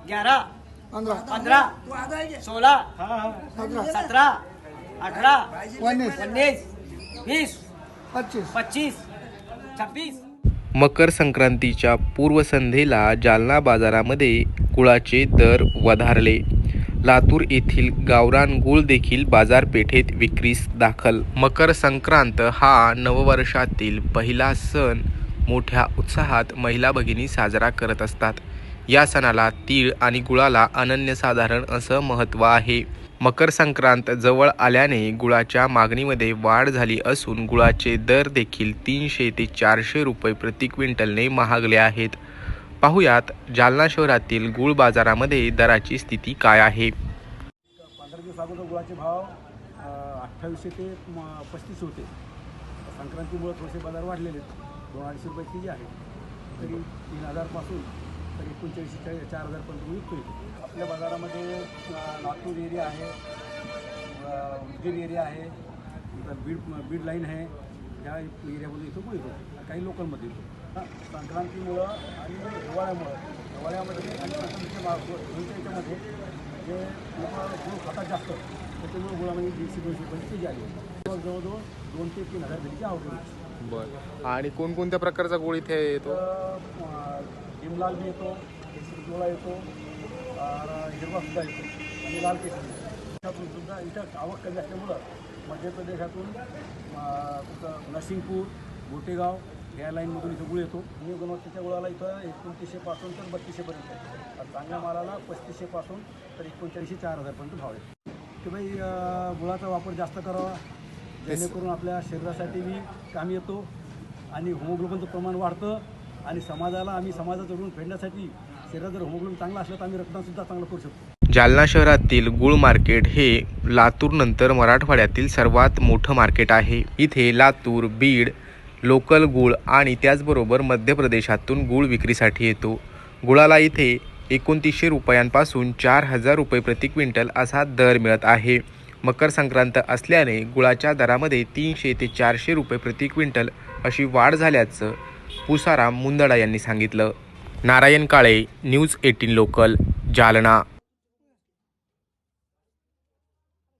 11, 15, 16, 17, 18, 19, 20, 25, 26. मकर संक्रांतीच्या पूर्वसंध्येला जालना बाजारामध्ये गुळाचे दर वधारले. लातूर येथील गावरान गुळ देखील बाजारपेठेत विक्रीस दाखल. मकर संक्रांत हा नववर्षातील पहिला सण मोठ्या उत्साहात महिला भगिनी साजरा करत असतात. या सणाला तीळ आणि गुळाला अनन्यसाधारण असं महत्त्व आहे. मकर संक्रांत जवळ आल्याने गुळाच्या मागणीमध्ये वाढ झाली असून गुळाचे दर देखील 300 ते 400 रुपये प्रति क्विंटलने महागले आहेत. पाहुयात जालना शहरातील गुळ बाजारामध्ये दराची स्थिती काय आहे. 15 दिवस अगोदर गुळाचे भाव 2800 ते 35 होते. संक्रांतीमुळे थोडेसे बाजार वाढलेले आहेत. 200-250 रुपये के जी आहे. तरी 3000 पासून तर 3900 4000 पर्यंत विकतो. आपल्या बाजारामध्ये लातूर एरिया आहे, उदगीर एरिया आहे, बीड लाईन आहे. या एरियामध्ये इथं गुळ येतो. काही लोकलमध्ये येतो. संक्रांतीमुळं आणि हिवाळ्यामध्ये आणि संक्रांतीच्या याच्यामध्ये जे लोक गुळ खातात जास्त, त्याच्यामुळे गुळामध्ये 150-200 रुपये के जी आली. जवळजवळ 2 ते 3000 पेटीची आवक आहे. बरं. आणि कोणकोणत्या प्रकारचा गुळ इथे येतो? हिमलाल बी येतो, गोळा येतो, हिरवासुद्धा येतो आणि लाल केसरी. त्यातून सुद्धा इथं आवक कमी असल्यामुळं मध्य प्रदेशातून नरसिंगपूर, गोटेगाव या लाईनमधून इथं गुळ येतो. आणि गुणवत्तेच्या गुळाला इथं 2900 पासून तर 3200 पर्यंत. चांगल्या मालाला 3500 पासून तर 3900-4000 पर्यंत भाव आहे. की बाई गुळाचा वापर जास्त करावा, जेणेकरून आपल्या शरीरासाठी बी कामी येतो आणि होमोग्लोबिनचं प्रमाण वाढतं. आणि आम्ही समाजाचं ऋण फेडण्यासाठी शरीरात जर होमोग्लोबिन चांगला असलं तर आम्ही रक्तदानसुद्धा चांगलं करू शकतो. जालना शहरातील गुळ मार्केट हे लातूर नंतर मराठवाड्यातील सर्वात मोठं मार्केट आहे. इथे लातूर, बीड लोकल गुळ आणि त्याचबरोबर मध्य प्रदेशातून गुळ विक्रीसाठी येतो. गुळाला इथे 2900 रुपयांपासून 4000 रुपये प्रति क्विंटल असा दर मिळत आहे. मकर संक्रांत असल्याने गुळाच्या दरामध्ये 300 ते 400 रुपये प्रति क्विंटल अशी वाढ झाल्याचं पुसाराम मुंदडा यांनी सांगितलं. Narayan Kale, news 18 local, Jalna.